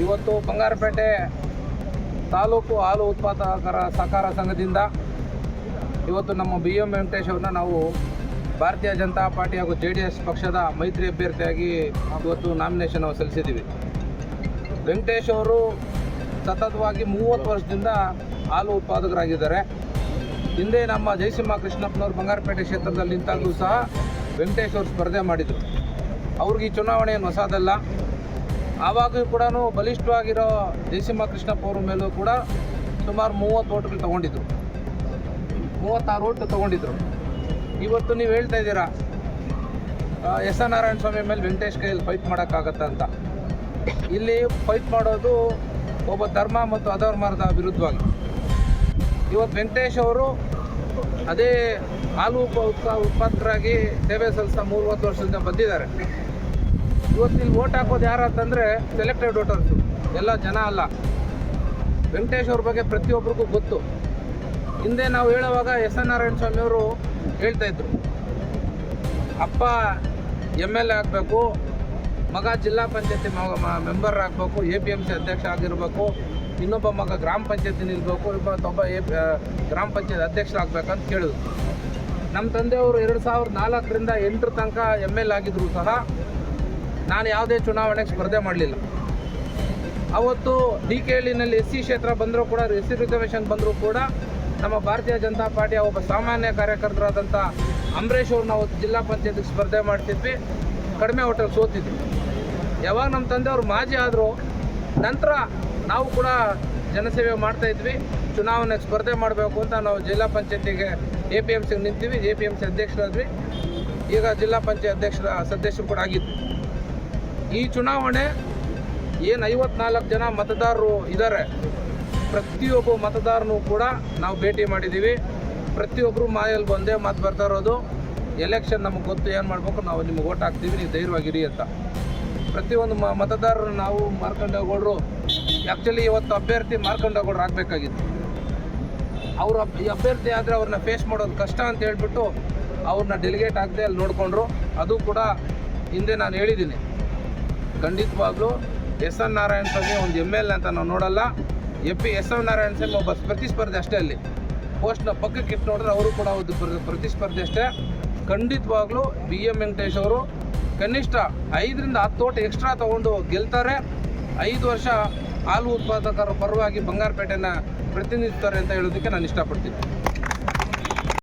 ಇವತ್ತು ಬಂಗಾರಪೇಟೆ ತಾಲೂಕು ಹಾಲು ಉತ್ಪಾದಕರ ಸಹಕಾರ ಸಂಘದಿಂದ ಇವತ್ತು ನಮ್ಮ BM ವೆಂಕಟೇಶ್ ಅವ್ರನ್ನ ನಾವು ಭಾರತೀಯ ಜನತಾ ಪಾರ್ಟಿ ಹಾಗೂ JDS ಪಕ್ಷದ ಮೈತ್ರಿ ಅಭ್ಯರ್ಥಿಯಾಗಿ ಇವತ್ತು ನಾಮಿನೇಷನ್ ಸಲ್ಲಿಸಿದ್ದೀವಿ. ವೆಂಕಟೇಶ್ ಅವರು ಸತತವಾಗಿ 30 ವರ್ಷದಿಂದ ಹಾಲು ಉತ್ಪಾದಕರಾಗಿದ್ದಾರೆ. ಹಿಂದೆ ನಮ್ಮ ಜಯಸಿಂಹ ಕೃಷ್ಣಪ್ಪನವರು ಬಂಗಾರಪೇಟೆ ಕ್ಷೇತ್ರದಲ್ಲಿ ನಿಂತಾಗಲೂ ಸಹ ವೆಂಕಟೇಶ್ ಅವರು ಸ್ಪರ್ಧೆ ಮಾಡಿದರು. ಅವ್ರಿಗೆ ಈ ಚುನಾವಣೆ ಏನು ಹೊಸದಲ್ಲ. ಆವಾಗೂ ಕೂಡ ಬಲಿಷ್ಠವಾಗಿರೋ ಜಯಸಿಂಹ ಕೃಷ್ಣಪ್ಪ ಅವ್ರ ಮೇಲೂ ಕೂಡ ಸುಮಾರು 30 ಓಟ್ಗಳು ತೊಗೊಂಡಿದ್ರು, 36 ಓಟ್ ತೊಗೊಂಡಿದ್ರು. ಇವತ್ತು ನೀವು ಹೇಳ್ತಾ ಇದ್ದೀರಾ S. ನಾರಾಯಣ ಸ್ವಾಮಿ ಮೇಲೆ ವೆಂಕಟೇಶ್ ಕೈಯಲ್ಲಿ ಫೈಟ್ ಮಾಡೋಕ್ಕಾಗತ್ತ. ಇಲ್ಲಿ ಫೈಟ್ ಮಾಡೋದು ಒಬ್ಬ ಧರ್ಮ ಮತ್ತು ಅಧರ್ಮದ ವಿರುದ್ಧವಾಗಿ. ಇವತ್ತು ವೆಂಕಟೇಶ್ ಅವರು ಅದೇ ಹಾಲು ಉತ್ಪಾದಕರಾಗಿ ಸೇವೆ ಸಲ್ಲಿಸ್ತಾ 30 ವರ್ಷದಿಂದ ಬಂದಿದ್ದಾರೆ. ಇವತ್ತು ಇಲ್ಲಿ ಓಟ್ ಹಾಕೋದು ಯಾರು ಅಂತಂದರೆ ಸೆಲೆಕ್ಟೆಡ್ ವೋಟರ್ಸು, ಎಲ್ಲ ಜನ ಅಲ್ಲ. ವೆಂಕಟೇಶ್ ಅವ್ರ ಬಗ್ಗೆ ಪ್ರತಿಯೊಬ್ಬರಿಗೂ ಗೊತ್ತು. ಹಿಂದೆ ನಾವು ಹೇಳುವಾಗ S. ನಾರಾಯಣ ಸ್ವಾಮಿಯವರು ಹೇಳ್ತಾಯಿದ್ರು, ಅಪ್ಪ MLA ಆಗಬೇಕು, ಮಗ ಜಿಲ್ಲಾ ಪಂಚಾಯತಿ ಮೆಂಬರ್ ಆಗಬೇಕು, APMC ಅಧ್ಯಕ್ಷ ಆಗಿರಬೇಕು, ಇನ್ನೊಬ್ಬ ಮಗ ಗ್ರಾಮ ಪಂಚಾಯತಿ ನಿಲ್ಬೇಕು, ಒಬ್ಬ ಗ್ರಾಮ ಪಂಚಾಯತ್ ಅಧ್ಯಕ್ಷರಾಗಬೇಕಂತ ಕೇಳಿದ್ರು. ನಮ್ಮ ತಂದೆಯವರು 2004ರಿಂದ 8 ತನಕ MLA ಆಗಿದ್ರು ಸಹ ನಾನು ಯಾವುದೇ ಚುನಾವಣೆಗೆ ಸ್ಪರ್ಧೆ ಮಾಡಲಿಲ್ಲ. ಅವತ್ತು DKLನಲ್ಲಿ SC ಕ್ಷೇತ್ರ ಬಂದರೂ ಕೂಡ, SC ರಿಸರ್ವೇಷನ್ ಬಂದರೂ ಕೂಡ ನಮ್ಮ ಭಾರತೀಯ ಜನತಾ ಪಾರ್ಟಿಯ ಒಬ್ಬ ಸಾಮಾನ್ಯ ಕಾರ್ಯಕರ್ತರಾದಂಥ ಅಂಬರೀಷ್ ಅವ್ರು ನಾವು ಜಿಲ್ಲಾ ಪಂಚಾಯತಿಗೆ ಸ್ಪರ್ಧೆ ಮಾಡ್ತಿದ್ವಿ, ಕಡಿಮೆ ಓಟಲ್ಲಿ ಸೋತಿದ್ವಿ. ಯಾವಾಗ ನಮ್ಮ ತಂದೆಯವರು ಮಾಜಿ ಆದರೂ ನಂತರ ನಾವು ಕೂಡ ಜನಸೇವೆ ಮಾಡ್ತಾಯಿದ್ವಿ. ಚುನಾವಣೆಗೆ ಸ್ಪರ್ಧೆ ಮಾಡಬೇಕು ಅಂತ ನಾವು ಜಿಲ್ಲಾ ಪಂಚಾಯತಿಗೆ APMCಗೆ ನಿಂತೀವಿ, APMC ಅಧ್ಯಕ್ಷರಾದ್ವಿ. ಈಗ ಜಿಲ್ಲಾ ಪಂಚಾಯತ್ ಸದಸ್ಯರು ಕೂಡ ಆಗಿದ್ವಿ. ಈ ಚುನಾವಣೆ ಏನು 54 ಜನ ಮತದಾರರು ಇದ್ದಾರೆ, ಪ್ರತಿಯೊಬ್ಬ ಮತದಾರನೂ ಕೂಡ ನಾವು ಭೇಟಿ ಮಾಡಿದ್ದೀವಿ. ಪ್ರತಿಯೊಬ್ಬರು ಮಾಯಲ್ಲಿ ಒಂದೇ ಮಾತು ಬರ್ತಾ ಇರೋದು, ಎಲೆಕ್ಷನ್ ನಮಗೆ ಗೊತ್ತು, ಏನು ಮಾಡಬೇಕು, ನಾವು ನಿಮಗೆ ಓಟ್ ಹಾಕ್ತೀವಿ, ನೀವು ಧೈರ್ಯವಾಗಿರಿ ಅಂತ. ಪ್ರತಿಯೊಂದು ಮತದಾರರು ನಾವು ಮಾರ್ಕಂಡೇಗೌಡರು, ಆ್ಯಕ್ಚುಲಿ ಇವತ್ತು ಅಭ್ಯರ್ಥಿ ಮಾರ್ಕಂಡೇಗೌಡರು ಆಗಬೇಕಾಗಿತ್ತು. ಅವರು ಈ ಅಭ್ಯರ್ಥಿ ಆದರೆ ಅವ್ರನ್ನ ಫೇಸ್ ಮಾಡೋದು ಕಷ್ಟ ಅಂತ ಹೇಳ್ಬಿಟ್ಟು ಅವ್ರನ್ನ ಡೆಲಿಗೇಟ್ ಆಗದೆ ಅಲ್ಲಿ ನೋಡಿಕೊಂಡ್ರು. ಅದು ಕೂಡ ಹಿಂದೆ ನಾನು ಹೇಳಿದ್ದೀನಿ, ಖಂಡಿತವಾಗ್ಲೂ S. ನಾರಾಯಣ ಸ್ವಾಮಿ ಒಂದು MLA ಅಂತ ನಾವು ನೋಡಲ್ಲ. S. ನಾರಾಯಣ ಸ್ವಾಮಿ ಒಬ್ಬ ಪ್ರತಿಸ್ಪರ್ಧಿ ಅಷ್ಟೇ. ಅಲ್ಲಿ ಪೋಸ್ಟ್ನ ಪಕ್ಕಕ್ಕೆ ಇಟ್ಟು ನೋಡಿದ್ರೆ ಅವರು ಕೂಡ ಒಂದು ಪ್ರತಿಸ್ಪರ್ಧಿ ಅಷ್ಟೇ. ಖಂಡಿತವಾಗ್ಲೂ BM ವೆಂಕಟೇಶ್ ಅವರು ಕನಿಷ್ಠ 5ರಿಂದ 10 ಓಟ್ ಎಕ್ಸ್ಟ್ರಾ ತೊಗೊಂಡು ಗೆಲ್ತಾರೆ. 5 ವರ್ಷ ಹಾಲು ಉತ್ಪಾದಕರ ಪರವಾಗಿ ಬಂಗಾರಪೇಟೆನ ಪ್ರತಿನಿಧಿಸ್ತಾರೆ ಅಂತ ಹೇಳೋದಕ್ಕೆ ನಾನು ಇಷ್ಟಪಡ್ತೀನಿ.